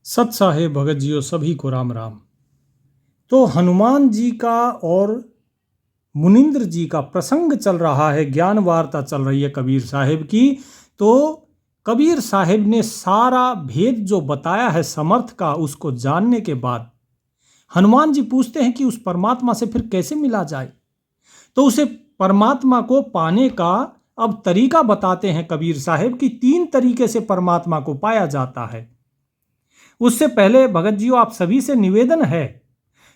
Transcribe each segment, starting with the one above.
सत साहेब भगत जियो सभी को राम राम। तो हनुमान जी का और मुनिंद्र जी का प्रसंग चल रहा है, ज्ञान वार्ता चल रही है कबीर साहिब की। तो कबीर साहिब ने सारा भेद जो बताया है समर्थ का, उसको जानने के बाद हनुमान जी पूछते हैं कि उस परमात्मा से फिर कैसे मिला जाए। तो उसे परमात्मा को पाने का अब तरीका बताते हैं कबीर साहिब कि 3 तरीके से परमात्मा को पाया जाता है। उससे पहले भगत जियो आप सभी से निवेदन है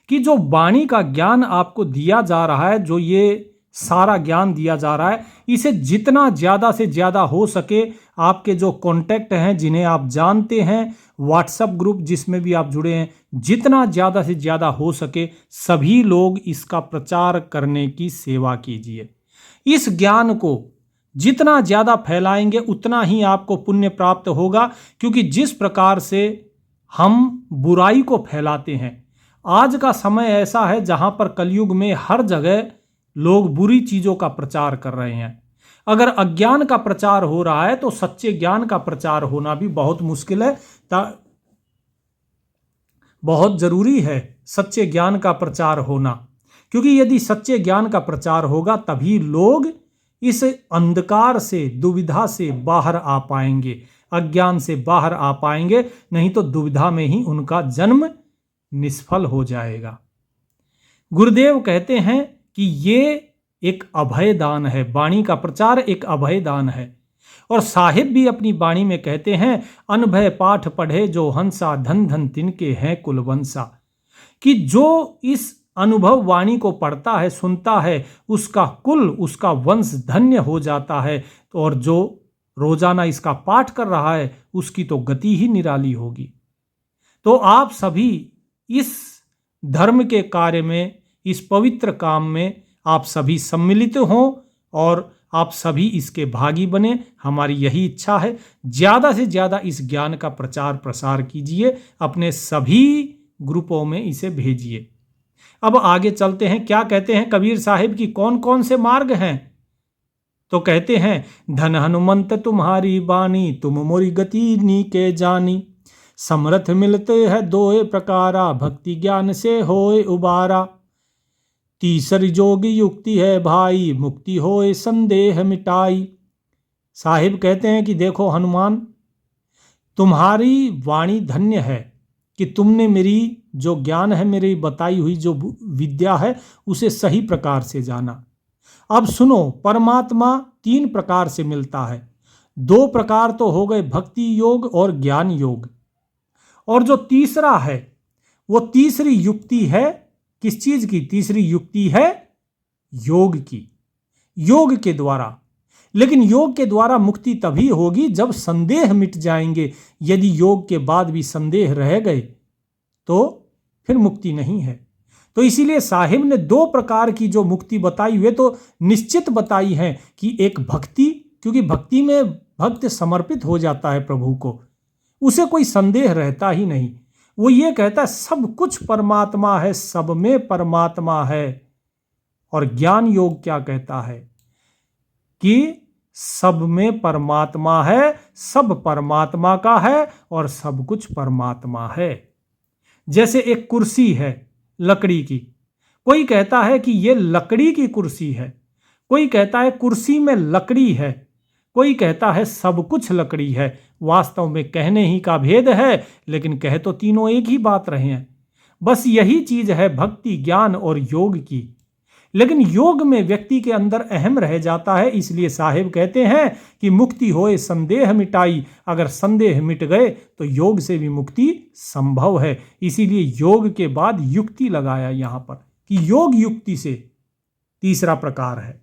कि जो वाणी का ज्ञान आपको दिया जा रहा है, जो ये सारा ज्ञान दिया जा रहा है, इसे जितना ज़्यादा से ज़्यादा हो सके आपके जो कॉन्टैक्ट हैं, जिन्हें आप जानते हैं, व्हाट्सएप ग्रुप जिसमें भी आप जुड़े हैं, जितना ज़्यादा से ज़्यादा हो सके सभी लोग इसका प्रचार करने की सेवा कीजिए। इस ज्ञान को जितना ज़्यादा फैलाएंगे उतना ही आपको पुण्य प्राप्त होगा, क्योंकि जिस प्रकार से हम बुराई को फैलाते हैं, आज का समय ऐसा है जहां पर कलयुग में हर जगह लोग बुरी चीजों का प्रचार कर रहे हैं। अगर अज्ञान का प्रचार हो रहा है तो सच्चे ज्ञान का प्रचार होना भी बहुत मुश्किल है। बहुत जरूरी है सच्चे ज्ञान का प्रचार होना, क्योंकि यदि सच्चे ज्ञान का प्रचार होगा तभी लोग इस अंधकार से, दुविधा से बाहर आ पाएंगे, अज्ञान से बाहर आ पाएंगे। नहीं तो दुविधा में ही उनका जन्म निष्फल हो जाएगा। गुरुदेव कहते हैं कि ये एक अभय दान है, वाणी का प्रचार एक अभय दान है। और साहिब भी अपनी वाणी में कहते हैं, अनभय पाठ पढ़े जो हंसा, धन धन तिनके हैं कुलवंशा। कि जो इस अनुभव वाणी को पढ़ता है, सुनता है, उसका कुल, उसका वंश धन्य हो जाता है। और जो रोजाना इसका पाठ कर रहा है उसकी तो गति ही निराली होगी। तो आप सभी इस धर्म के कार्य में, इस पवित्र काम में आप सभी सम्मिलित हों और आप सभी इसके भागी बने। हमारी यही इच्छा है। ज़्यादा से ज़्यादा इस ज्ञान का प्रचार प्रसार कीजिए, अपने सभी ग्रुपों में इसे भेजिए। अब आगे चलते हैं, क्या कहते हैं कबीर साहिब की कौन कौन से मार्ग हैं। तो कहते हैं, धन हनुमंत तुम्हारी बानी, तुम मोरी गति नीके जानी। समर्थ मिलते हैं दोए प्रकारा, भक्ति ज्ञान से होए उबारा। तीसरी जोगी युक्ति है भाई, मुक्ति होए संदेह मिटाई। साहिब कहते हैं कि देखो हनुमान, तुम्हारी वाणी धन्य है कि तुमने मेरी जो ज्ञान है, मेरी बताई हुई जो विद्या है, उसे सही प्रकार से जाना। अब सुनो, परमात्मा 3 प्रकार से मिलता है। 2 प्रकार तो हो गए, भक्ति योग और ज्ञान योग। और जो तीसरा है, वो तीसरी युक्ति है किस चीज की? तीसरी युक्ति है योग की, योग के द्वारा। लेकिन योग के द्वारा मुक्ति तभी होगी जब संदेह मिट जाएंगे। यदि योग के बाद भी संदेह रह गए तो फिर मुक्ति नहीं है। तो इसीलिए साहिब ने 2 प्रकार की जो मुक्ति बताई हुई, तो निश्चित बताई है कि एक भक्ति, क्योंकि भक्ति में भक्त समर्पित हो जाता है प्रभु को, उसे कोई संदेह रहता ही नहीं। वो ये कहता है सब कुछ परमात्मा है, सब में परमात्मा है। और ज्ञान योग क्या कहता है कि सब में परमात्मा है, सब परमात्मा का है और सब कुछ परमात्मा है। जैसे एक कुर्सी है लकड़ी की, कोई कहता है कि ये लकड़ी की कुर्सी है, कोई कहता है कुर्सी में लकड़ी है, कोई कहता है सब कुछ लकड़ी है। वास्तव में कहने ही का भेद है, लेकिन कह तो तीनों एक ही बात रहे हैं। बस यही चीज है भक्ति, ज्ञान और योग की। लेकिन योग में व्यक्ति के अंदर अहम रह जाता है। इसलिए साहिब कहते हैं कि मुक्ति होए संदेह मिटाई। अगर संदेह मिट गए तो योग से भी मुक्ति संभव है। इसीलिए योग के बाद युक्ति लगाया यहां पर कि योग युक्ति से तीसरा प्रकार है।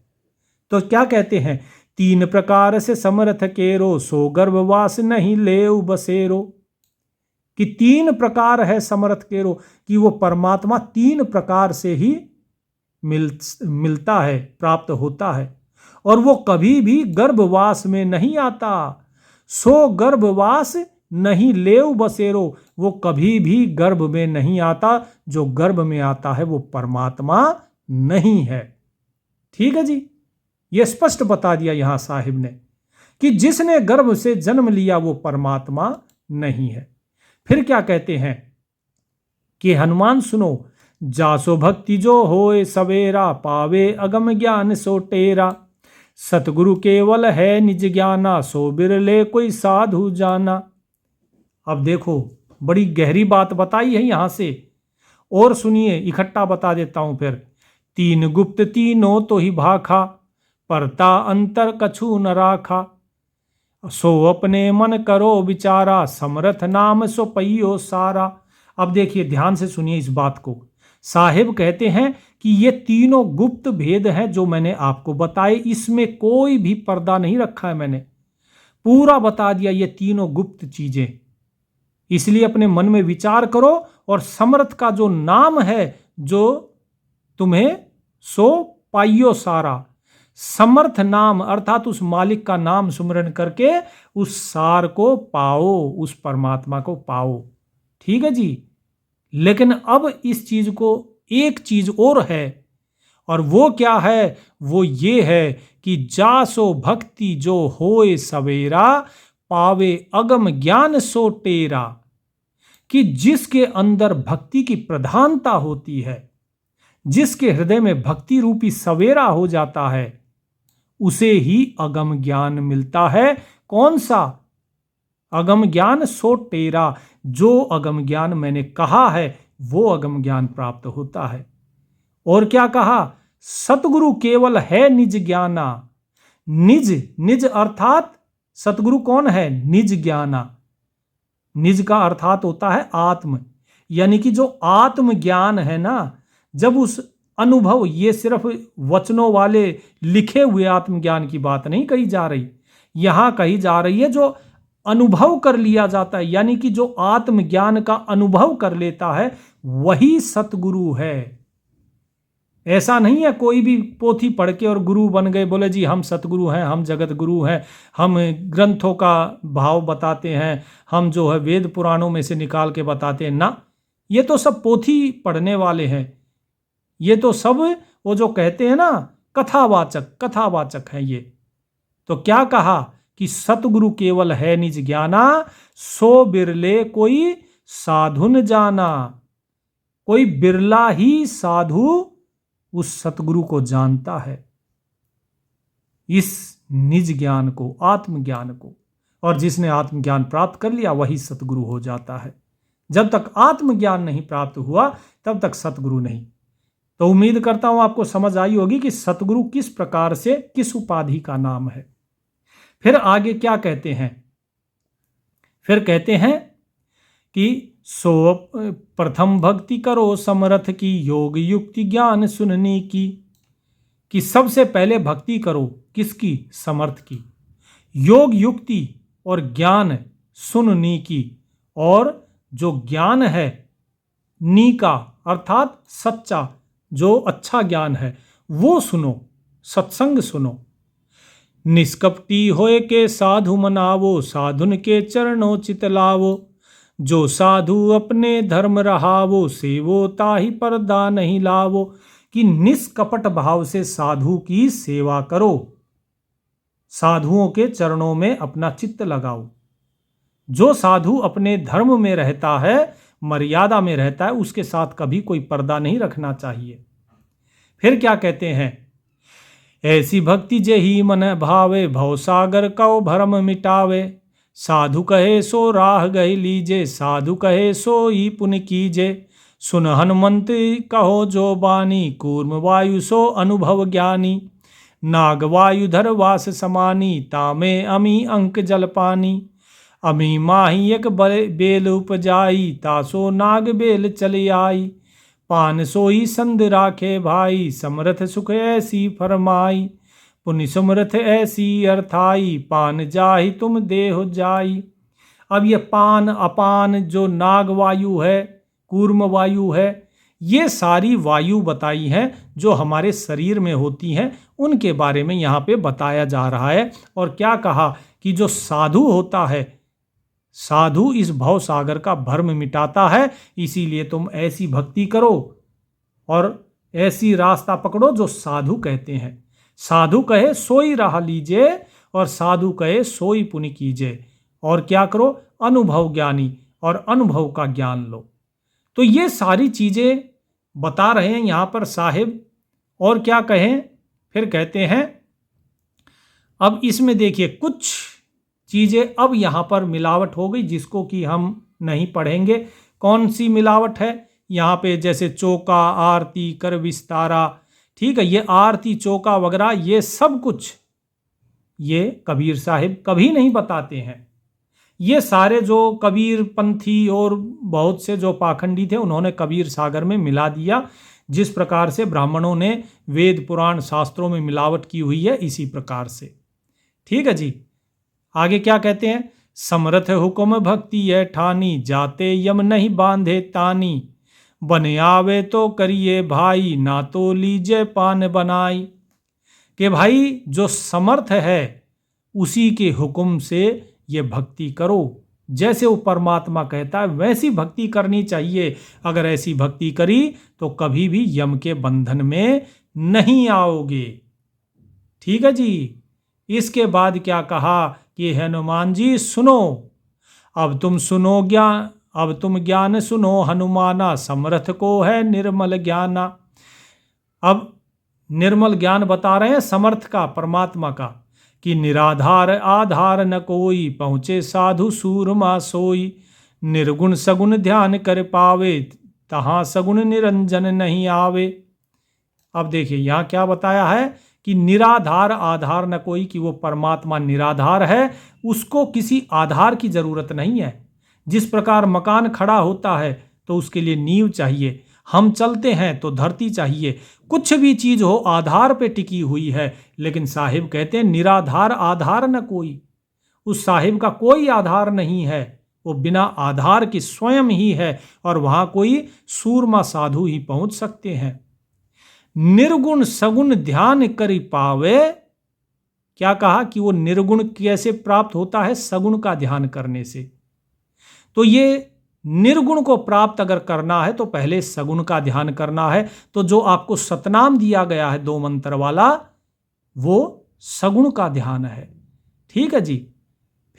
तो क्या कहते हैं, 3 प्रकार से समर्थ केरो, सो गर्भवास नहीं लेउ बसेरो। कि 3 प्रकार है समर्थ केरो, कि वो परमात्मा 3 प्रकार से ही मिलता है, प्राप्त होता है। और वो कभी भी गर्भवास में नहीं आता। सो गर्भवास नहीं लेउ बसेरो, वो कभी भी गर्भ में नहीं आता। जो गर्भ में आता है वो परमात्मा नहीं है। ठीक है जी, ये स्पष्ट बता दिया यहां साहिब ने कि जिसने गर्भ से जन्म लिया वो परमात्मा नहीं है। फिर क्या कहते हैं कि हनुमान सुनो, जासो भक्ति जो होए सवेरा, पावे अगम ज्ञान सो टेरा। सतगुरु केवल है निज ज्ञाना, सो बिरले कोई साधु जाना। अब देखो, बड़ी गहरी बात बताई है यहां से, और सुनिए, इकट्ठा बता देता हूं फिर। तीन गुप्त तीनों तो ही भाखा, परता अंतर कछु न राखा। सो अपने मन करो विचारा, समरथ नाम सो पइयो सारा। अब देखिए, ध्यान से सुनिए इस बात को। साहिब कहते हैं कि ये तीनों गुप्त भेद हैं जो मैंने आपको बताए, इसमें कोई भी पर्दा नहीं रखा है, मैंने पूरा बता दिया ये तीनों गुप्त चीजें। इसलिए अपने मन में विचार करो, और समर्थ का जो नाम है जो तुम्हें सो पाइयो सारा, समर्थ नाम अर्थात उस मालिक का नाम सुमरन करके उस सार को पाओ, उस परमात्मा को पाओ। ठीक है जी। लेकिन अब इस चीज को एक चीज और है, और वो क्या है? वो ये है कि जासो भक्ति जो होए सवेरा, पावे अगम ज्ञान सो टेरा। कि जिसके अंदर भक्ति की प्रधानता होती है, जिसके हृदय में भक्ति रूपी सवेरा हो जाता है, उसे ही अगम ज्ञान मिलता है। कौन सा अगम ज्ञान? सो टेरा। जो अगम ज्ञान मैंने कहा है वो अगम ज्ञान प्राप्त होता है। और क्या कहा? सतगुरु केवल है निज ज्ञाना। निज, निज अर्थात सतगुरु कौन है? निज ज्ञाना। निज का अर्थात होता है आत्म, यानी कि जो आत्म ज्ञान है ना, जब उस अनुभव, ये सिर्फ वचनों वाले लिखे हुए आत्मज्ञान की बात नहीं कही जा रही, यहां कही जा रही है जो अनुभव कर लिया जाता है, यानी कि जो आत्मज्ञान का अनुभव कर लेता है वही सतगुरु है। ऐसा नहीं है कोई भी पोथी पढ़ के और गुरु बन गए, बोले जी हम सतगुरु हैं, हम जगत गुरु हैं, हम ग्रंथों का भाव बताते हैं, हम जो है वेद पुराणों में से निकाल के बताते हैं ना। ये तो सब पोथी पढ़ने वाले हैं, ये तो सब वो जो कहते हैं ना कथावाचक, कथावाचक हैं ये। तो क्या कहा कि सतगुरु केवल है निज ज्ञाना, सो बिरले कोई साधु न जाना। कोई बिरला ही साधु उस सतगुरु को जानता है, इस निज ज्ञान को, आत्मज्ञान को। और जिसने आत्मज्ञान प्राप्त कर लिया वही सतगुरु हो जाता है। जब तक आत्मज्ञान नहीं प्राप्त हुआ तब तक सतगुरु नहीं। तो उम्मीद करता हूं आपको समझ आई होगी कि सतगुरु किस प्रकार से, किस उपाधि का नाम है। फिर आगे क्या कहते हैं? फिर कहते हैं कि सो प्रथम भक्ति करो समरथ की, योग युक्ति ज्ञान सुननी की। कि सबसे पहले भक्ति करो, किसकी? समर्थ की। योग युक्ति और ज्ञान सुननी की, और जो ज्ञान है नी का अर्थात सच्चा, जो अच्छा ज्ञान है वो सुनो, सत्संग सुनो। निष्कपटी होए के साधु मनावो, साधुन के चरणों चितलावो। जो साधु अपने धर्म रहावो, सेवो ताहि पर्दा नहीं लावो। कि निष्कपट भाव से साधु की सेवा करो, साधुओं के चरणों में अपना चित्त लगाओ। जो साधु अपने धर्म में रहता है, मर्यादा में रहता है, उसके साथ कभी कोई पर्दा नहीं रखना चाहिए। फिर क्या कहते हैं? ऐसी भक्ति जेहि मन भावे, भवसागर कौ भरम मिटावे। साधु कहे सो राह गहि लीजे, साधु कहे सो ही पुण्य कीजे। सुन हनुमंत कहो जो बानी, कूर्म वायु सो अनुभव ज्ञानी। नाग वायुधर वास समानी, तामे अमी अंक जल पानी। अमी माही एक बेल उपजाई, तासो नाग बेल चली आई। पान सोई संद राखे भाई, समरथ सुख ऐसी फरमाई। पुनि समरथ ऐसी अर्थाई, पान जाहि तुम देह जाई। अब ये पान अपान जो नाग वायु है, कूर्म वायु है, ये सारी वायु बताई हैं जो हमारे शरीर में होती हैं, उनके बारे में यहाँ पे बताया जा रहा है। और क्या कहा कि जो साधु होता है, साधु इस भव सागर का भ्रम मिटाता है, इसीलिए तुम ऐसी भक्ति करो और ऐसी रास्ता पकड़ो जो साधु कहते हैं। साधु कहे सोई राह लीजिए, और साधु कहे सोई पुण्य कीजिए। और क्या करो? अनुभव ज्ञानी। और अनुभव का ज्ञान लो। तो ये सारी चीजें बता रहे हैं यहां पर साहिब। और क्या कहें, फिर कहते हैं अब इसमें देखिए कुछ चीजें अब यहां पर मिलावट हो गई जिसको कि हम नहीं पढ़ेंगे। कौन सी मिलावट है यहां पे, जैसे चौका, आरती, कर विस्तारा, ठीक है, ये आरती, चौका वगैरह ये सब कुछ ये कबीर साहिब कभी नहीं बताते हैं। ये सारे जो कबीर पंथी और बहुत से जो पाखंडी थे उन्होंने कबीर सागर में मिला दिया। जिस प्रकार से ब्राह्मणों ने वेद पुराण शास्त्रों में मिलावट की हुई है इसी प्रकार से। ठीक है जी। आगे क्या कहते हैं, समरथ हुक्म भक्ति है ठानी, जाते यम नहीं बांधे तानी, बन आवे तो करिए भाई, ना तो लीजिए पान बनाई। कि भाई जो समर्थ है उसी के हुक्म से ये भक्ति करो, जैसे वो परमात्मा कहता है वैसी भक्ति करनी चाहिए। अगर ऐसी भक्ति करी तो कभी भी यम के बंधन में नहीं आओगे। ठीक है जी। इसके बाद क्या कहा कि हनुमान जी सुनो, अब तुम ज्ञान सुनो हनुमाना, समर्थ को है निर्मल ज्ञाना। अब निर्मल ज्ञान बता रहे हैं समर्थ का, परमात्मा का, कि निराधार आधार न कोई, पहुँचे साधु सूरमा सोई, निर्गुण सगुण ध्यान कर पावे, तहाँ सगुण निरंजन नहीं आवे। अब देखिए यहाँ क्या बताया है कि निराधार आधार न कोई, कि वो परमात्मा निराधार है, उसको किसी आधार की जरूरत नहीं है। जिस प्रकार मकान खड़ा होता है तो उसके लिए नींव चाहिए, हम चलते हैं तो धरती चाहिए, कुछ भी चीज हो आधार पे टिकी हुई है। लेकिन साहिब कहते हैं निराधार आधार न कोई, उस साहिब का कोई आधार नहीं है, वो बिना आधार के स्वयं ही है, और वहां कोई सूरमा साधु ही पहुंच सकते हैं। निर्गुण सगुण ध्यान करि पावे, क्या कहा कि वो निर्गुण कैसे प्राप्त होता है, सगुण का ध्यान करने से। तो ये निर्गुण को प्राप्त अगर करना है तो पहले सगुण का ध्यान करना है। तो जो आपको सतनाम दिया गया है 2 मंत्र वाला, वो सगुण का ध्यान है। ठीक है जी।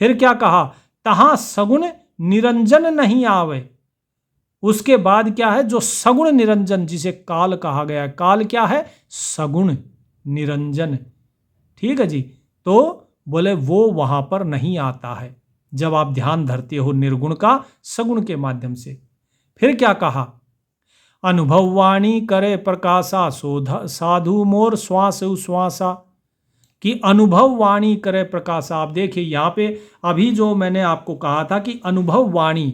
फिर क्या कहा, तहां सगुण निरंजन नहीं आवे। उसके बाद क्या है, जो सगुण निरंजन, जिसे काल कहा गया है, काल क्या है, सगुण निरंजन। ठीक है जी। तो बोले वो वहां पर नहीं आता है जब आप ध्यान धरते हो निर्गुण का सगुण के माध्यम से। फिर क्या कहा, अनुभव वाणी करे प्रकाशा, साधु मोर श्वास उश्वासा, कि अनुभव वाणी करे प्रकाशा। आप देखिए यहाँ पे अभी जो मैंने आपको कहा था कि अनुभव वाणी,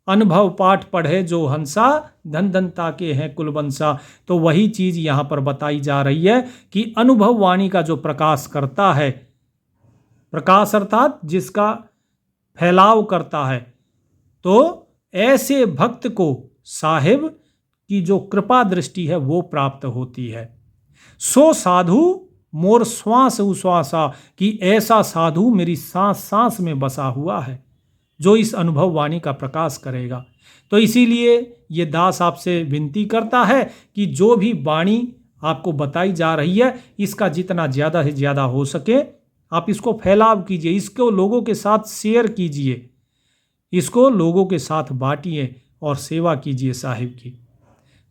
अनुभव पाठ पढ़े जो हंसा, धन धनता के हैं कुलवंशा। तो वही चीज यहाँ पर बताई जा रही है कि अनुभव वाणी का जो प्रकाश करता है, प्रकाश अर्थात जिसका फैलाव करता है, तो ऐसे भक्त को साहिब की जो कृपा दृष्टि है वो प्राप्त होती है। सो साधु मोर श्वास उश्वासा, कि ऐसा साधु मेरी सांस सांस में बसा हुआ है जो इस अनुभव वाणी का प्रकाश करेगा। तो इसीलिए ये दास आपसे विनती करता है कि जो भी वाणी आपको बताई जा रही है इसका जितना ज़्यादा से ज़्यादा हो सके आप इसको फैलाव कीजिए, इसको लोगों के साथ शेयर कीजिए, इसको लोगों के साथ बांटिए और सेवा कीजिए साहिब की।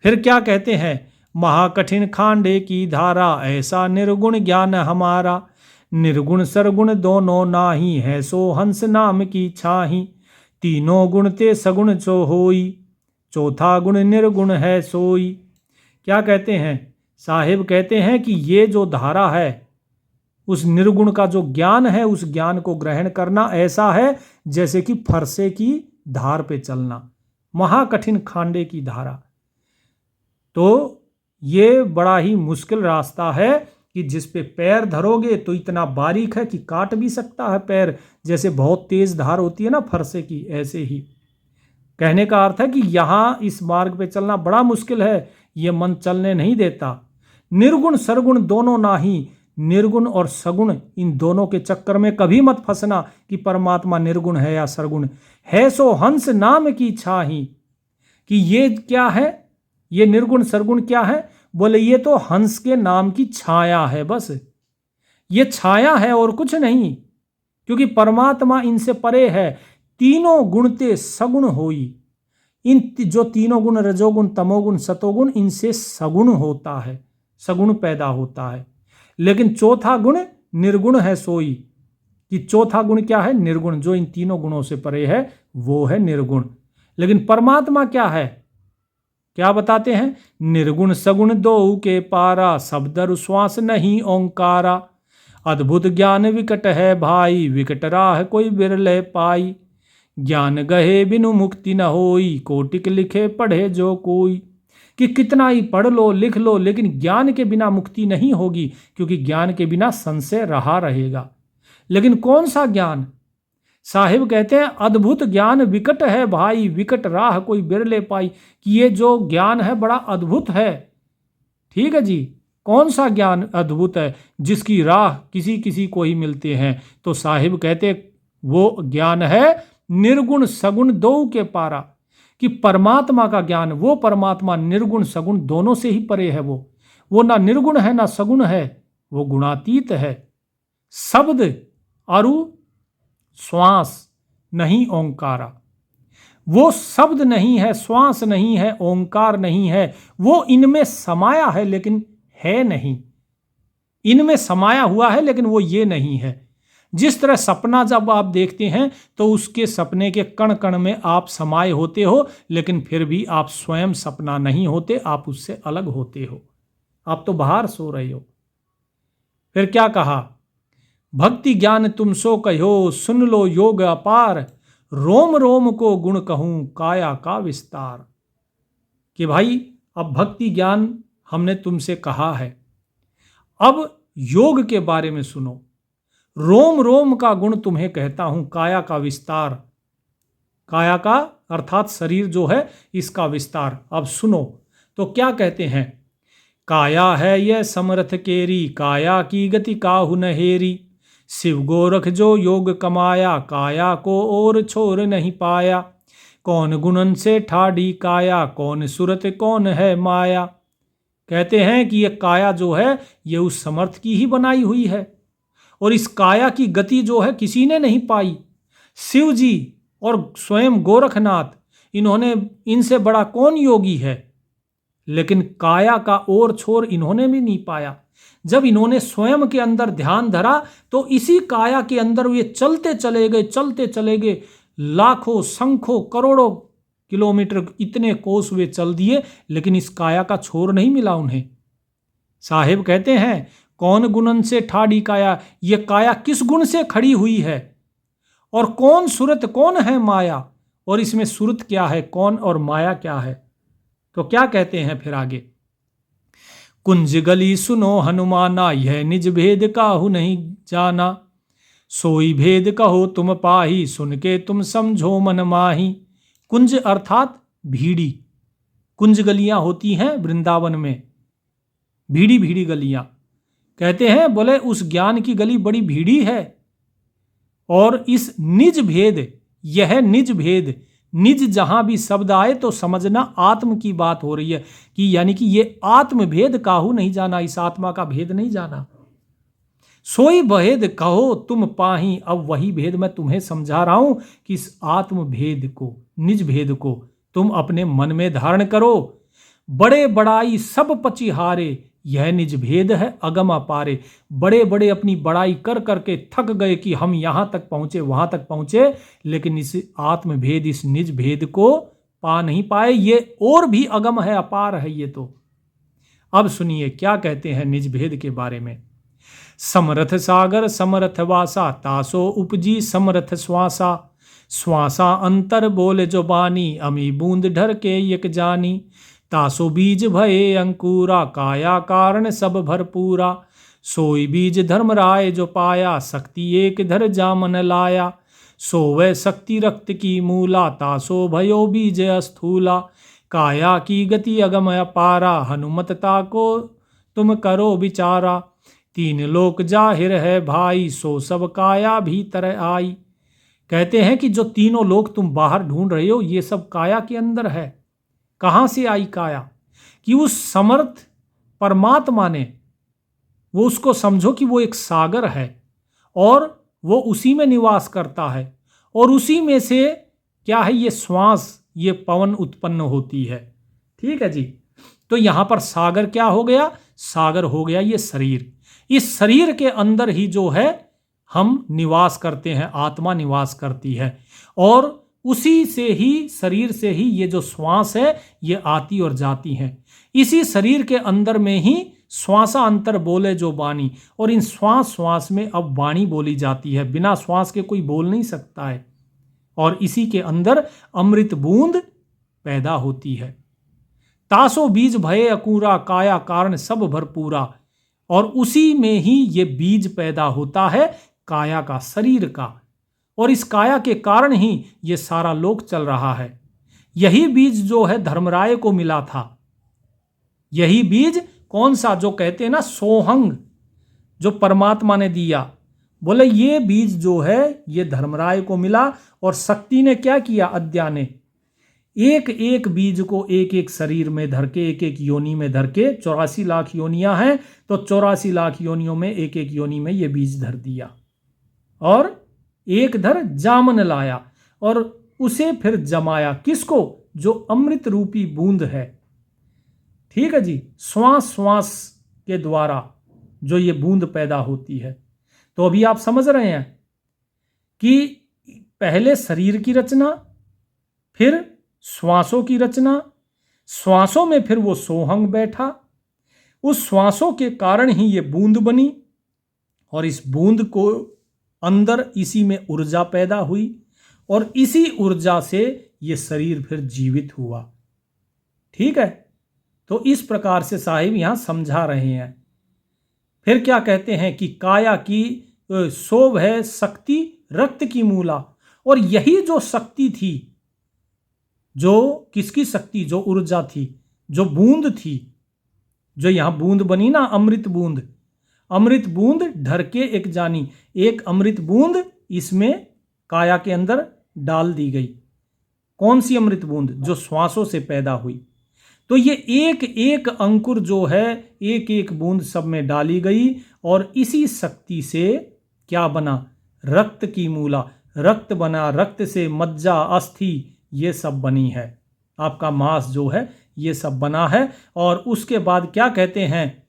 फिर क्या कहते हैं, महाकठिन खांडे की धारा, ऐसा निर्गुण ज्ञान हमारा, निर्गुण सरगुण दोनों नाही, है सो हंस नाम की छाही, तीनों गुण ते सगुण जो होई, चौथा गुण निर्गुण है सोई। क्या कहते हैं, साहिब कहते हैं कि ये जो धारा है, उस निर्गुण का जो ज्ञान है, उस ज्ञान को ग्रहण करना ऐसा है जैसे कि फरसे की धार पे चलना, महाकठिन खांडे की धारा। तो ये बड़ा ही मुश्किल रास्ता है कि जिस पे पैर धरोगे तो इतना बारीक है कि काट भी सकता है पैर, जैसे बहुत तेज धार होती है ना फरसे की, ऐसे ही कहने का अर्थ है कि यहाँ इस मार्ग पे चलना बड़ा मुश्किल है, ये मन चलने नहीं देता। निर्गुण सरगुण दोनों नाही, निर्गुण और सगुण इन दोनों के चक्कर में कभी मत फंसना कि परमात्मा निर्गुण है या सरगुण है। सो हंस नाम की छाही, कि ये क्या है, ये निर्गुण सरगुण क्या है, बोले ये तो हंस के नाम की छाया है, बस ये छाया है और कुछ नहीं, क्योंकि परमात्मा इनसे परे है। तीनों गुणते सगुण होई। इन जो तीनों गुण रजोगुण तमोगुण सतोगुण, इनसे सगुण होता है, सगुण पैदा होता है। लेकिन चौथा गुण निर्गुण है सोई, कि चौथा गुण क्या है? निर्गुण। जो इन तीनों गुणों से परे है वो है निर्गुण। लेकिन परमात्मा क्या है? क्या बताते हैं? निर्गुण सगुण दो के पारा, शब्दरु श्वास नहीं ओंकारा। अद्भुत ज्ञान विकट है भाई, विकट राह कोई बिरले पाई। ज्ञान गहे बिनु मुक्ति न होई, कोटिक लिखे पढ़े जो कोई। कि कितना ही पढ़ लो लिख लो, लेकिन ज्ञान के बिना मुक्ति नहीं होगी, क्योंकि ज्ञान के बिना संशय रहा रहेगा। लेकिन कौन सा ज्ञान? साहिब कहते हैं अद्भुत ज्ञान विकट है भाई, विकट राह कोई बिरले पाई। कि ये जो ज्ञान है बड़ा अद्भुत है। ठीक है जी। कौन सा ज्ञान अद्भुत है? जिसकी राह किसी किसी को ही मिलते हैं। तो साहिब कहते वो ज्ञान है निर्गुण सगुण दो के पारा, कि परमात्मा का ज्ञान, वो परमात्मा निर्गुण सगुण दोनों से ही परे है। वो ना निर्गुण है ना सगुण है, वो गुणातीत है। शब्द अरु श्वास नहीं ओंकारा, वो शब्द नहीं है, श्वास नहीं है, ओंकार नहीं है। वो इनमें समाया है लेकिन है नहीं। इनमें समाया हुआ है लेकिन वो ये नहीं है। जिस तरह सपना जब आप देखते हैं तो उसके सपने के कण कण में आप समाये होते हो, लेकिन फिर भी आप स्वयं सपना नहीं होते, आप उससे अलग होते हो। आप तो बाहर सो रहे हो। फिर क्या कहा? भक्ति ज्ञान तुम सो कहो, सुन लो योग अपार। रोम रोम को गुण कहूं, काया का विस्तार। कि भाई अब भक्ति ज्ञान हमने तुमसे कहा है, अब योग के बारे में सुनो। रोम रोम का गुण तुम्हें कहता हूं, काया का विस्तार। काया का अर्थात शरीर जो है, इसका विस्तार। अब सुनो तो क्या कहते हैं? काया है यह समर्थ केरी, काया की गति काहू नहेरी। शिव गोरख जो योग कमाया, काया को और छोर नहीं पाया। कौन गुणन से ठाड़ी काया, कौन सुरत कौन है माया। कहते हैं कि यह काया जो है ये उस समर्थ की ही बनाई हुई है, और इस काया की गति जो है किसी ने नहीं पाई। शिव जी और स्वयं गोरखनाथ, इन्होंने, इनसे बड़ा कौन योगी है? लेकिन काया का और छोर इन्होंने भी नहीं पाया। जब इन्होंने स्वयं के अंदर ध्यान धरा तो इसी काया के अंदर ये चलते चले गए, चलते चले गए। लाखों संखों करोड़ों किलोमीटर, इतने कोस वे चल दिए, लेकिन इस काया का छोर नहीं मिला उन्हें। साहिब कहते हैं कौन गुणन से ठाड़ी काया, ये काया किस गुण से खड़ी हुई है, और कौन सुरत कौन है माया, और इसमें सुरत क्या है, कौन और माया क्या है। तो क्या कहते हैं फिर आगे? कुंज गली सुनो हनुमाना, यह निज भेद काहू नहीं जाना। सोई भेद कहो तुम पाही, सुन के तुम समझो मन माही। कुंज अर्थात भीड़ी। कुंज गलियां होती हैं वृंदावन में, भीड़ी भीड़ी गलियां। कहते हैं बोले उस ज्ञान की गली बड़ी भीड़ी है। और इस निज भेद, यह निज भेद, निज जहां भी शब्द आए तो समझना आत्म की बात हो रही है, कि यानी कि ये आत्म भेद काहू नहीं जाना, इस आत्मा का भेद नहीं जाना। सोई भेद कहो तुम पाही, अब वही भेद मैं तुम्हें समझा रहा हूं कि इस आत्म भेद को, निज भेद को तुम अपने मन में धारण करो। बड़े बड़ाई सब पचिहारे, यह निज भेद है अगम अपारे। बड़े बड़े अपनी बड़ाई कर करके थक गए कि हम यहां तक पहुंचे, वहां तक पहुंचे, लेकिन इस आत्म भेद, इस निज भेद को पा नहीं पाए। ये और भी अगम है, अपार है ये तो। अब सुनिए क्या कहते हैं निज भेद के बारे में। समरथ सागर समरथ वासा, तासो उपजी समरथ श्वासा। श्वासा अंतर बोले जो बानी, अमी बूंद ढर के यक जानी। तासो बीज भये अंकुरा, काया कारण सब भरपूरा। सोई बीज धर्म राय जो पाया, शक्ति एक धर जामन लाया। सोवै शक्ति रक्त की मूला, तासो भयो बीज अस्थूला। काया की गति अगम अपारा, हनुमतता को तुम करो विचारा। तीन लोक जाहिर है भाई, सो सब काया भीतर आई। कहते हैं कि जो तीनों लोक तुम बाहर ढूंढ रहे हो, ये सब काया के अंदर है। कहां से आई काया? कि उस समर्थ परमात्मा ने, वो उसको समझो कि वो एक सागर है और वो उसी में निवास करता है, और उसी में से क्या है, ये श्वास, ये पवन उत्पन्न होती है। ठीक है जी। तो यहां पर सागर क्या हो गया, सागर हो गया ये शरीर। इस शरीर के अंदर ही जो है हम निवास करते हैं, आत्मा निवास करती है, और उसी से ही, शरीर से ही ये जो श्वास है ये आती और जाती है। इसी शरीर के अंदर में ही श्वासा अंतर बोले जो वाणी, और इन श्वास श्वास में अब वाणी बोली जाती है। बिना श्वास के कोई बोल नहीं सकता है। और इसी के अंदर अमृत बूंद पैदा होती है। तासो बीज भये अकूरा, काया कारण सब भरपूरा। और उसी में ही ये बीज पैदा होता है काया का, शरीर का, और इस काया के कारण ही ये सारा लोक चल रहा है। यही बीज जो है धर्मराय को मिला था। यही बीज कौन सा, जो कहते हैं ना सोहंग, जो परमात्मा ने दिया, बोले ये बीज जो है ये धर्मराय को मिला। और शक्ति ने क्या किया, अद्या ने एक एक बीज को एक एक शरीर में धर के, एक एक योनि में धर के, 84 लाख योनियां हैं, तो 84 लाख योनियों में एक एक योनि में ये बीज धर दिया, और एक धर जामन लाया, और उसे फिर जमाया। किसको, जो अमृत रूपी बूंद है। ठीक है जी। श्वास श्वास के द्वारा जो ये बूंद पैदा होती है। तो अभी आप समझ रहे हैं कि पहले शरीर की रचना, फिर श्वासों की रचना, श्वासों में फिर वो सोहंग बैठा, उस श्वासों के कारण ही ये बूंद बनी, और इस बूंद को अंदर इसी में ऊर्जा पैदा हुई, और इसी ऊर्जा से ये शरीर फिर जीवित हुआ। ठीक है। तो इस प्रकार से साहिब यहां समझा रहे हैं। फिर क्या कहते हैं कि काया की शोभ है शक्ति रक्त की मूला, और यही जो शक्ति थी, जो किसकी शक्ति, जो ऊर्जा थी, जो बूंद थी, जो यहां बूंद बनी ना, अमृत बूंद, अमृत बूंद ढर के एक जानी, एक अमृत बूंद इसमें काया के अंदर डाल दी गई। कौन सी अमृत बूंद, जो श्वासों से पैदा हुई। तो ये एक एक अंकुर जो है, एक एक बूंद सब में डाली गई, और इसी शक्ति से क्या बना, रक्त की मूला, रक्त बना, रक्त से मज्जा अस्थि ये सब बनी है, आपका मांस जो है ये सब बना है। और उसके बाद क्या कहते हैं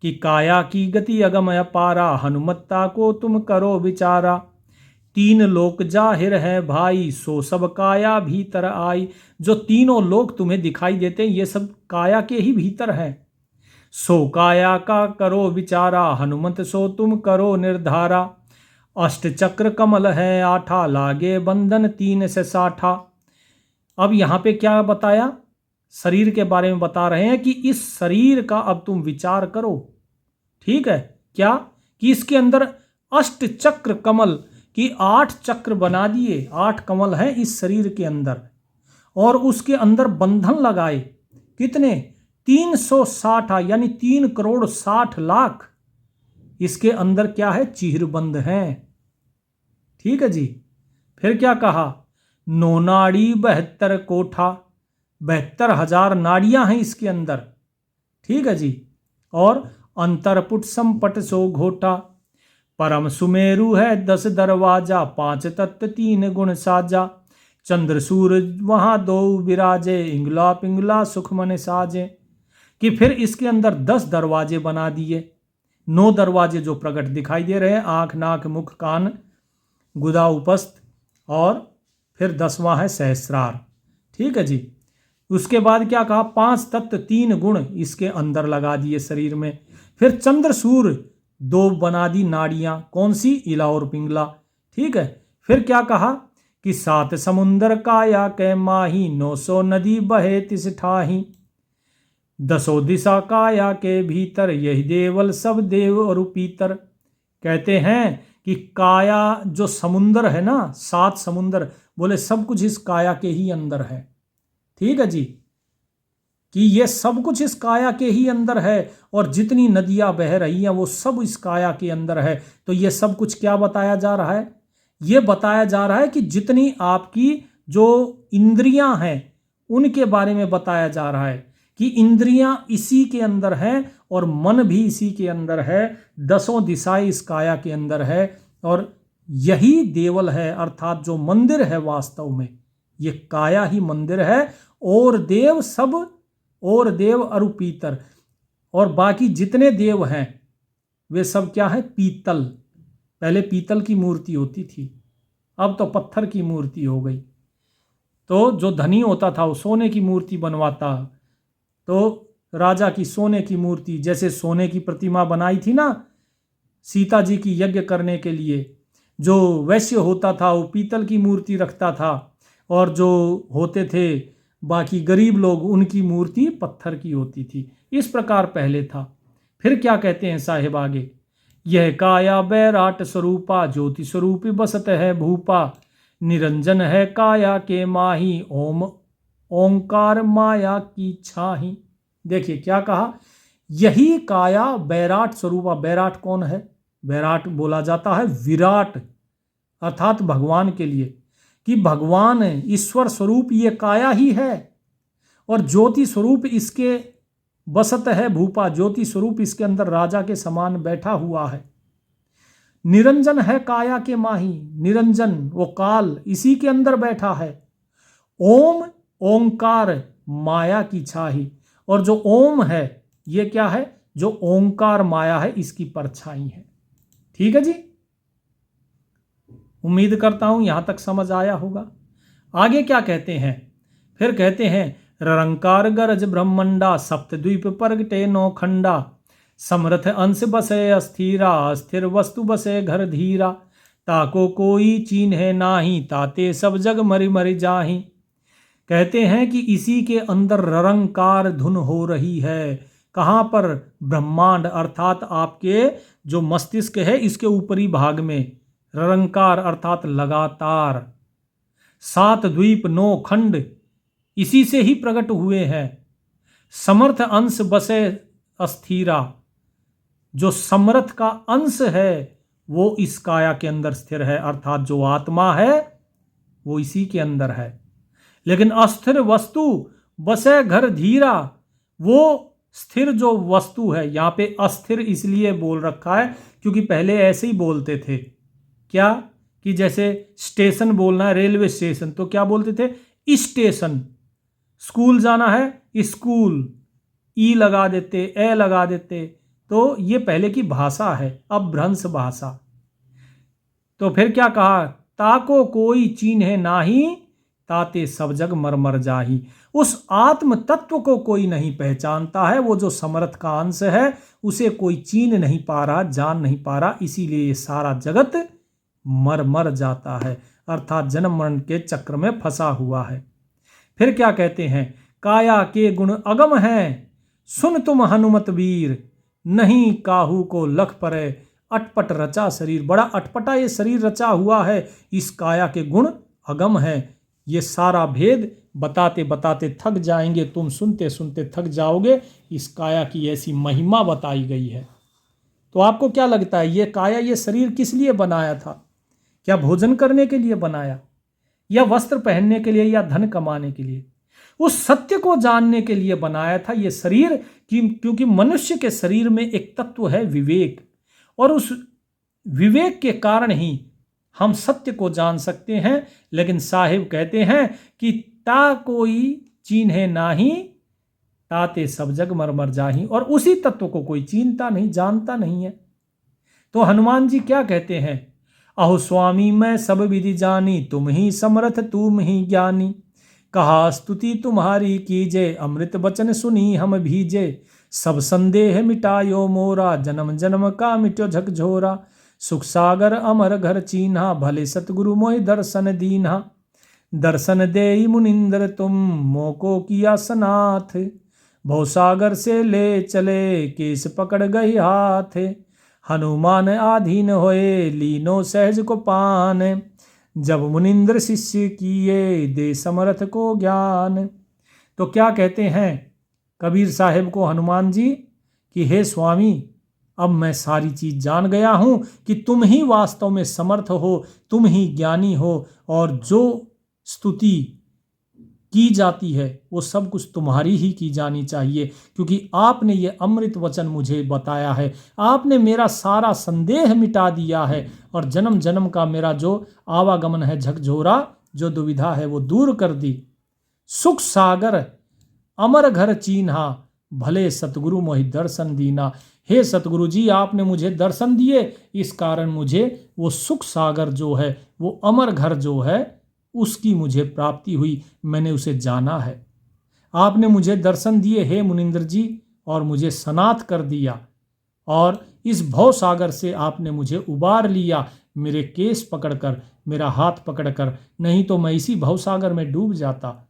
कि काया की गति अगम अपारा, हनुमत्ता को तुम करो विचारा। तीन लोक जाहिर है भाई, सो सब काया भीतर आई। जो तीनों लोक तुम्हें दिखाई देते हैं ये सब काया के ही भीतर है। सो काया का करो विचारा, हनुमत सो तुम करो निर्धारा। अष्ट चक्र कमल है आठा, लागे बंधन तीन से साठा। अब यहां पे क्या बताया, शरीर के बारे में बता रहे हैं कि इस शरीर का अब तुम विचार करो। ठीक है। क्या कि इसके अंदर अष्ट चक्र कमल की 8 चक्र बना दिए, 8 कमल हैं इस शरीर के अंदर, और उसके अंदर बंधन लगाए। कितने, 360 यानी 3,60,00,000 इसके अंदर क्या है, चीरबंद हैं। ठीक है जी। फिर क्या कहा, 9 नाड़ी 72 कोठा, 72,000 नाड़ियां हैं इसके अंदर। ठीक है जी। और अंतरपुट संपट सो घोटा, परम सुमेरु है 10 दरवाजा, 5 तत्व 3 गुण साजा। चंद्र सूरज वहां 2 विराजे, इंगला पिंगला सुख मन साजे। कि फिर इसके अंदर 10 दरवाजे बना दिए। 9 दरवाजे जो प्रकट दिखाई दे रहे हैं, आंख नाक मुख कान गुदा उपस्थ, और फिर 10वां है सहस्रार। ठीक है जी। उसके बाद क्या कहा, 5 तत्व 3 गुण इसके अंदर लगा दिए शरीर में। फिर चंद्र सूर्य 2 बना दी नाड़ियां, कौन सी, इला और पिंगला। ठीक है। फिर क्या कहा कि 7 समुंदर काया कै माही, 900 नदी बहे तिस ठाही। 10 दिशा काया के भीतर, यही देवल सब देव और पीतर। कहते हैं कि काया जो समुंदर है ना, 7 समुंदर, बोले सब कुछ इस काया के ही अंदर है। ठीक है जी। कि ये सब कुछ इस काया के ही अंदर है, और जितनी नदियां बह रही हैं वो सब इस काया के अंदर है। तो ये सब कुछ क्या बताया जा रहा है, ये बताया जा रहा है कि जितनी आपकी जो इंद्रियां हैं उनके बारे में बताया जा रहा है कि इंद्रियां इसी के अंदर हैं, और मन भी इसी के अंदर है। 10 दिशाएं इस काया के अंदर है, और यही देवल है, अर्थात जो मंदिर है वास्तव में ये काया ही मंदिर है। और देव सब, और देव अरु पीतर, और बाकी जितने देव हैं वे सब क्या है, पीतल। पहले पीतल की मूर्ति होती थी, अब तो पत्थर की मूर्ति हो गई। तो जो धनी होता था वो सोने की मूर्ति बनवाता, तो राजा की सोने की मूर्ति, जैसे सोने की प्रतिमा बनाई थी ना सीता जी की यज्ञ करने के लिए, जो वैश्य होता था वो पीतल की मूर्ति रखता था, और जो होते थे बाकी गरीब लोग उनकी मूर्ति पत्थर की होती थी। इस प्रकार पहले था। फिर क्या कहते हैं साहिब आगे, यह काया बैराट स्वरूपा, ज्योति स्वरूपी बसत है भूपा, निरंजन है काया के माही, ओम ओंकार माया की छाही। देखिए क्या कहा, यही काया बैराट स्वरूपा। बैराट कौन है? बैराट बोला जाता है विराट, अर्थात भगवान के लिए, कि भगवान ईश्वर स्वरूप ये काया ही है, और ज्योति स्वरूप इसके बसत है भूपा, ज्योति स्वरूप इसके अंदर राजा के समान बैठा हुआ है। निरंजन है काया के माही, निरंजन वो काल इसी के अंदर बैठा है। ओम ओंकार माया की छाही, और जो ओम है ये क्या है, जो ओंकार माया है इसकी परछाई है। ठीक है जी, उम्मीद करता हूं यहां तक समझ आया होगा। आगे क्या कहते हैं, फिर कहते हैं ररंकार गरज ब्रह्मंडा, सप्तद्वीप परगटे नौ खंडा, समरथ अंश बसे अस्थिरा, अस्थिर वस्तु बसे घर धीरा, ताको कोई चीन है नाही, ताते सब जग मरि मरि जाही। कहते हैं कि इसी के अंदर ररंकार धुन हो रही है। कहाँ पर? ब्रह्मांड, अर्थात आपके जो मस्तिष्क है इसके ऊपरी भाग में ररंकार अर्थात लगातार। 7 द्वीप 9 खंड इसी से ही प्रकट हुए हैं। समर्थ अंश बसे अस्थिरा, जो समर्थ का अंश है वो इस काया के अंदर स्थिर है, अर्थात जो आत्मा है वो इसी के अंदर है। लेकिन अस्थिर वस्तु बसे घर धीरा, वो स्थिर जो वस्तु है, यहां पे अस्थिर इसलिए बोल रखा है क्योंकि पहले ऐसे ही बोलते थे। क्या? कि जैसे स्टेशन बोलना है, रेलवे स्टेशन, तो क्या बोलते थे? स्टेशन। स्कूल जाना है, स्कूल, ई लगा देते, ए लगा देते। तो ये पहले की भाषा है, अपभ्रंश भाषा। तो फिर क्या कहा, ताको कोई चीन्हे नाही, ताते सब जग मर मर जाही। उस आत्म तत्व को कोई नहीं पहचानता है, वो जो समर्थ का अंश है उसे कोई चीन नहीं पा रहा, जान नहीं पा रहा, इसीलिए ये सारा जगत मर मर जाता है, अर्थात जन्म मरण के चक्र में फंसा हुआ है। फिर क्या कहते हैं, काया के गुण अगम हैं, सुन तुम हनुमत वीर, नहीं काहू को लख परे, अटपट रचा शरीर। बड़ा अटपटा ये शरीर रचा हुआ है, इस काया के गुण अगम है। ये सारा भेद बताते बताते थक जाएंगे, तुम सुनते सुनते थक जाओगे। इस काया की ऐसी महिमा बताई गई है। तो आपको क्या लगता है, ये काया, ये शरीर किस लिए बनाया था? क्या भोजन करने के लिए बनाया, या वस्त्र पहनने के लिए, या धन कमाने के लिए? उस सत्य को जानने के लिए बनाया था ये शरीर, क्योंकि मनुष्य के शरीर में एक तत्व है विवेक, और उस विवेक के कारण ही हम सत्य को जान सकते हैं। लेकिन साहिब कहते हैं कि ता कोई चीन्हे नाही, ताते सब जग मर मर जाही, और उसी तत्व को कोई चीनता नहीं, जानता नहीं है। तो हनुमान जी क्या कहते हैं, अहो स्वामी मैं सब विधि जानी, तुम ही समर्थ तुम ही ज्ञानी, कहा स्तुति तुम्हारी कीजे, अमृत बचन सुनी हम भीजे, सब संदेह मिटायो मोरा, जन्म जन्म का मिट्यो झकझोरा, सुख सागर अमर घर चीन्हा, भले सतगुरु मोहि दर्शन दीन्हा, दर्शन देई मुनिंदर तुम, मोको किया सनाथ, भवसागर से ले चले, केस पकड़ गई हाथ, हनुमान आधीन होए, लीनो सहज को पान, जब मुनिंद्र शिष्य किए, दे समर्थ को ज्ञान। तो क्या कहते हैं कबीर साहिब को हनुमान जी कि हे स्वामी, अब मैं सारी चीज जान गया हूं कि तुम ही वास्तव में समर्थ हो, तुम ही ज्ञानी हो, और जो स्तुति की जाती है वो सब कुछ तुम्हारी ही की जानी चाहिए, क्योंकि आपने ये अमृत वचन मुझे बताया है। आपने मेरा सारा संदेह मिटा दिया है और जन्म जन्म का मेरा जो आवागमन है, झकझोरा जो दुविधा है वो दूर कर दी। सुख सागर अमर घर चीन्हा, भले सतगुरु मोहि दर्शन दीना। हे सतगुरु जी, आपने मुझे दर्शन दिए, इस कारण मुझे वो सुख सागर जो है, वो अमर घर जो है, उसकी मुझे प्राप्ति हुई, मैंने उसे जाना है। आपने मुझे दर्शन दिए हे मुनिंद्र जी, और मुझे सनाथ कर दिया, और इस भव सागर से आपने मुझे उबार लिया, मेरे केस पकड़कर, मेरा हाथ पकड़कर, नहीं तो मैं इसी भव सागर में डूब जाता।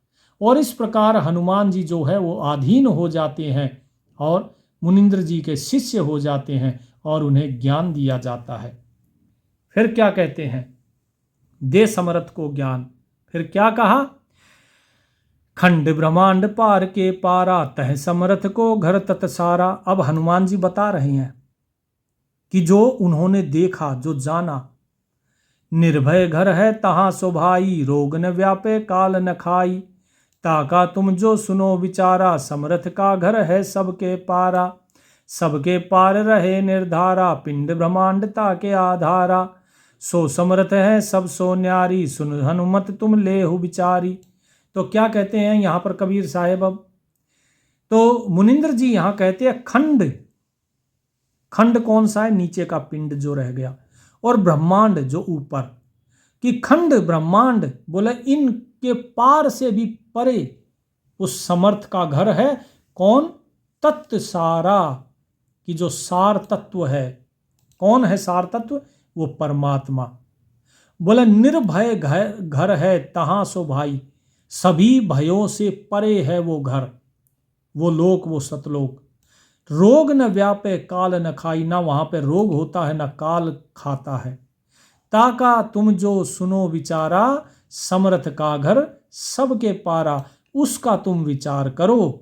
और इस प्रकार हनुमान जी जो है वो आधीन हो जाते हैं और मुनिंद्र जी के शिष्य हो जाते हैं और उन्हें ज्ञान दिया जाता है। फिर क्या कहते हैं, दे समरथ को ज्ञान। फिर क्या कहा, खंड ब्रह्मांड पार के पारा, तह समरथ को घर तत सारा। अब हनुमान जी बता रहे हैं कि जो उन्होंने देखा, जो जाना, निर्भय घर है तहां सुभाई, रोग न व्यापे काल न खाई। ताका तुम जो सुनो विचारा, समरथ का घर है सबके पारा। सबके पार रहे निर्धारा, पिंड ब्रह्मांड ताके आधारा। सो समर्थ है सब सो न्यारी, सुन हनुमत तुम लेहु विचारी। तो क्या कहते हैं यहाँ पर कबीर साहेब, अब तो मुनिंद्र जी यहाँ कहते हैं खंड, खंड कौन सा है, नीचे का पिंड जो रह गया, और ब्रह्मांड जो ऊपर, कि खंड ब्रह्मांड बोले इनके पार से भी परे उस समर्थ का घर है। कौन, तत्व सारा, कि जो सार तत्व है। कौन है सार तत्व, वो परमात्मा। बोले निर्भय घर है तहां सो भाई, सभी भयों से परे है वो घर, वो लोक, वो सतलोक। रोग न व्यापे काल न खाई, ना वहां पे रोग होता है ना काल खाता है। ताका तुम जो सुनो विचारा, समर्थ का घर सबके पारा, उसका तुम विचार करो।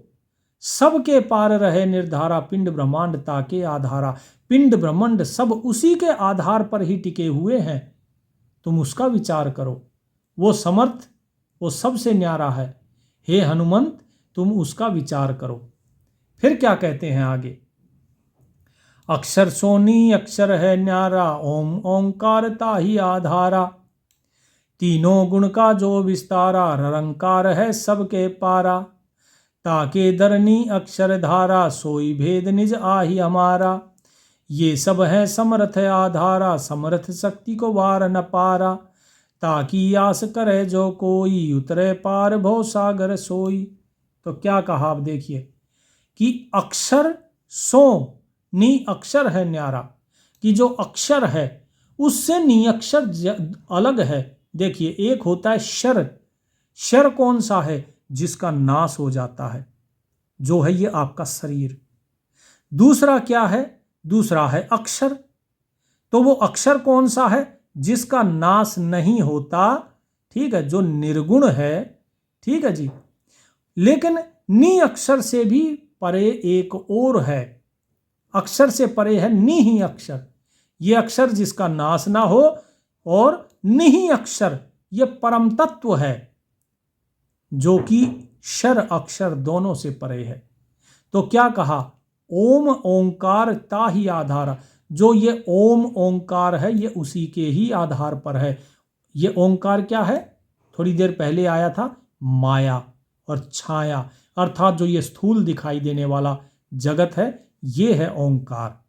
सबके पार रहे निर्धारा, पिंड ब्रह्मांड ताके आधारा। पिंड ब्रह्मांड सब उसी के आधार पर ही टिके हुए हैं, तुम उसका विचार करो। वो समर्थ, वो सबसे न्यारा है। हे हनुमंत, तुम उसका विचार करो। फिर क्या कहते हैं आगे, अक्षर सोनी अक्षर है न्यारा, ओम ओंकार ताहि आधारा। तीनों गुण का जो विस्तारा, रंकार है सबके पारा। ताके दरनी अक्षर धारा, सोई भेद निज आहि हमारा। ये सब है समर्थ आधारा, समर्थ शक्ति को वार न पारा। ताकि आस करे जो कोई, उतरे पार भव सागर सोई। तो क्या कहा, आप देखिए कि अक्षर सो नी अक्षर है न्यारा, कि जो अक्षर है उससे नी अक्षर अलग है। देखिए, एक होता है शर, शर कौन सा है, जिसका नाश हो जाता है, जो है ये आपका शरीर। दूसरा क्या है, दूसरा है अक्षर। तो वो अक्षर कौन सा है, जिसका नाश नहीं होता, ठीक है, जो निर्गुण है, ठीक है जी। लेकिन नी अक्षर से भी परे एक और है, अक्षर से परे है निही अक्षर। ये अक्षर जिसका नाश ना हो, और निही अक्षर ये परम तत्व है, जो कि शर अक्षर दोनों से परे है। तो क्या कहा, ओम ओंकार ताहि आधारा। जो ये ओम ओंकार है, ये उसी के ही आधार पर है। ये ओंकार क्या है, थोड़ी देर पहले आया था, माया और छाया, अर्थात जो ये स्थूल दिखाई देने वाला जगत है, ये है ओंकार।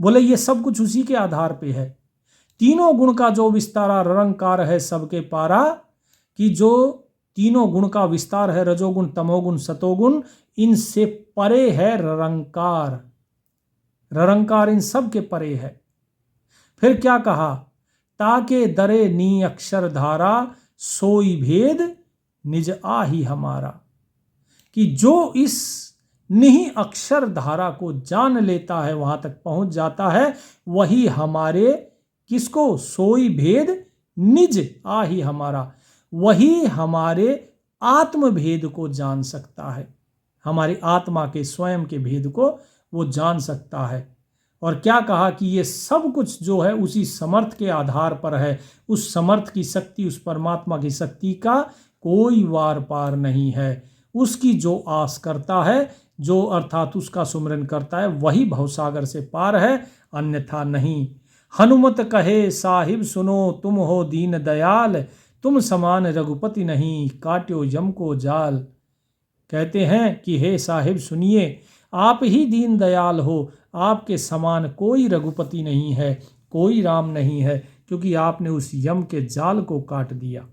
बोले ये सब कुछ उसी के आधार पे है। तीनों गुण का जो विस्तारा, रंकार है सबके पारा, कि जो तीनों गुण का विस्तार है, रजोगुण तमोगुण सतोगुण, इनसे परे है रंकार। रंकार इन सब के परे है। फिर क्या कहा, ताके दरे नी अक्षर धारा, सोई भेद निज आहि हमारा। कि जो इस निही अक्षर धारा को जान लेता है, वहां तक पहुंच जाता है, वही हमारे, किसको, सोई भेद निज आहि हमारा, वही हमारे आत्म भेद को जान सकता है, हमारी आत्मा के स्वयं के भेद को वो जान सकता है। और क्या कहा कि ये सब कुछ जो है उसी समर्थ के आधार पर है, उस समर्थ की शक्ति, उस परमात्मा की शक्ति का कोई वार पार नहीं है। उसकी जो आस करता है, जो अर्थात उसका सुमिरन करता है, वही भवसागर से पार है, अन्यथा नहीं। हनुमत कहे साहिब सुनो, तुम हो दीन दयाल, तुम समान रघुपति नहीं, काट्यो यम को जाल। कहते हैं कि हे साहिब सुनिए, आप ही दीन दयाल हो, आपके समान कोई रघुपति नहीं है, कोई राम नहीं है, क्योंकि आपने उस यम के जाल को काट दिया।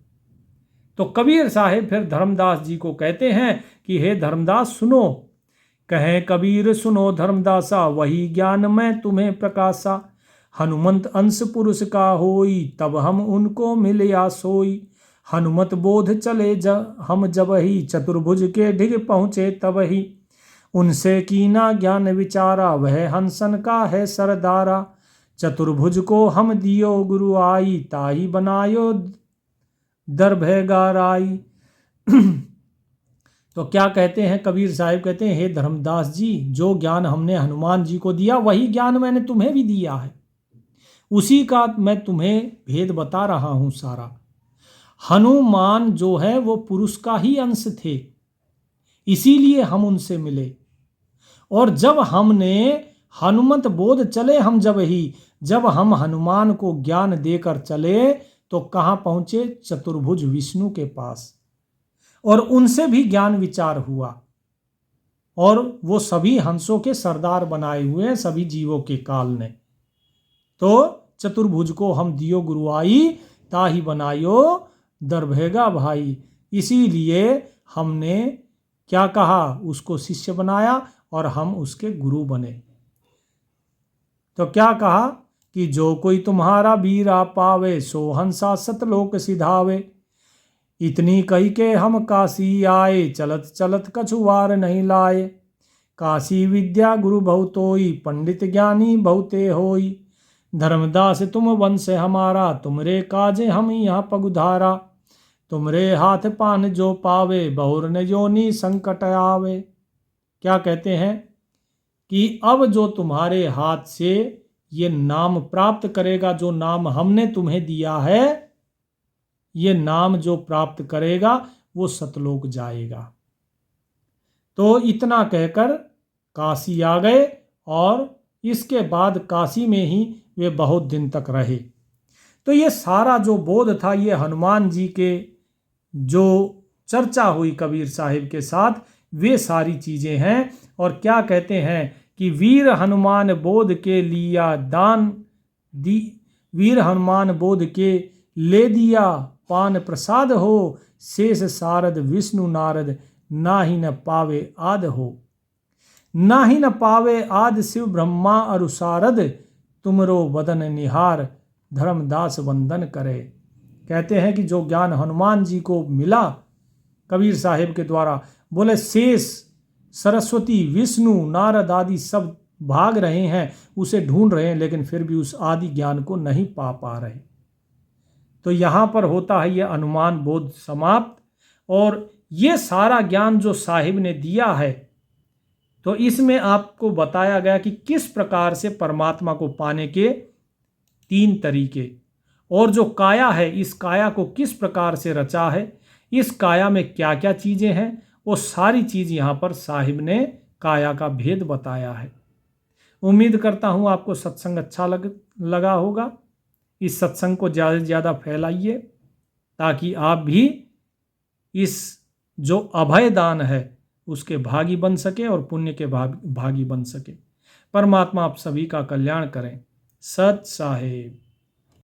तो कबीर साहिब फिर धर्मदास जी को कहते हैं कि हे धर्मदास सुनो। कहें कबीर सुनो धर्मदासा, वही ज्ञान मैं तुम्हें प्रकाशा। हनुमंत अंश पुरुष का होई, तब हम उनको मिलया सोई। हनुमत बोध चले हम जब ही, चतुर्भुज के ढिग पहुँचे तब ही। उनसे कीना ज्ञान विचारा, वह हंसन का है सरदारा। चतुर्भुज को हम दियो गुरु आई, ताही बनायो दरभेगाराई। तो क्या कहते हैं कबीर साहिब, कहते हैं हे धर्मदास जी, जो ज्ञान हमने हनुमान जी को दिया वही ज्ञान मैंने तुम्हें भी दिया है, उसी का मैं तुम्हें भेद बता रहा हूं सारा। हनुमान जो है वो पुरुष का ही अंश थे, इसीलिए हम उनसे मिले। और जब हमने हनुमत बोध चले हम जब हम हनुमान को ज्ञान देकर चले तो कहाँ पहुंचे? चतुर्भुज विष्णु के पास, और उनसे भी ज्ञान विचार हुआ, और वो सभी हंसों के सरदार बनाए हुए हैं सभी जीवों के काल ने। तो चतुर्भुज को हम दियो गुरुआई, ताही बनायो दरभेगा भाई। इसीलिए हमने क्या कहा, उसको शिष्य बनाया और हम उसके गुरु बने। तो क्या कहा कि जो कोई तुम्हारा बीरा पावे, सो हंसा सतलोक सिधावे। इतनी कही के हम काशी आए, चलत चलत कछुआर नहीं लाए। काशी विद्या गुरु बहुतोई, पंडित ज्ञानी बहुते होई। धर्मदास तुम वंश हमारा, तुमरे काजे हम यहाँ पगुधारा। तुमरे हाथ पान जो पावे, बहुर न योनि संकट आवे। क्या कहते हैं कि अब जो तुम्हारे हाथ से ये नाम प्राप्त करेगा, जो नाम हमने तुम्हें दिया है, ये नाम जो प्राप्त करेगा वो सतलोक जाएगा। तो इतना कहकर काशी आ गए, और इसके बाद काशी में ही वे बहुत दिन तक रहे। तो ये सारा जो बोध था, ये हनुमान जी के जो चर्चा हुई कबीर साहिब के साथ, वे सारी चीज़ें हैं। और क्या कहते हैं कि वीर हनुमान बोध के लिया दान दी, वीर हनुमान बोध के ले दिया पान प्रसाद हो। शेष सारद विष्णु नारद, नाही न पावे आद हो। नाही न पावे आद शिव ब्रह्मा अरु सारद, तुमरो वदन निहार धर्मदास वंदन करे। कहते हैं कि जो ज्ञान हनुमान जी को मिला कबीर साहिब के द्वारा, बोले शेष सरस्वती विष्णु नारद आदि सब भाग रहे हैं, उसे ढूंढ रहे हैं, लेकिन फिर भी उस आदि ज्ञान को नहीं पा रहे। तो यहाँ पर होता है ये अनुमान बोध समाप्त। और ये सारा ज्ञान जो साहिब ने दिया है, तो इसमें आपको बताया गया कि किस प्रकार से परमात्मा को पाने के 3 तरीके, और जो काया है, इस काया को किस प्रकार से रचा है, इस काया में क्या क्या चीज़ें हैं, वो सारी चीज़ यहाँ पर साहिब ने काया का भेद बताया है। उम्मीद करता हूँ आपको सत्संग अच्छा लगा होगा। इस सत्संग को ज़्यादा से ज़्यादा फैलाइए, ताकि आप भी इस जो अभय दान है उसके भागी बन सके और पुण्य के भागी बन सके। परमात्मा आप सभी का कल्याण करें। सत साहिब।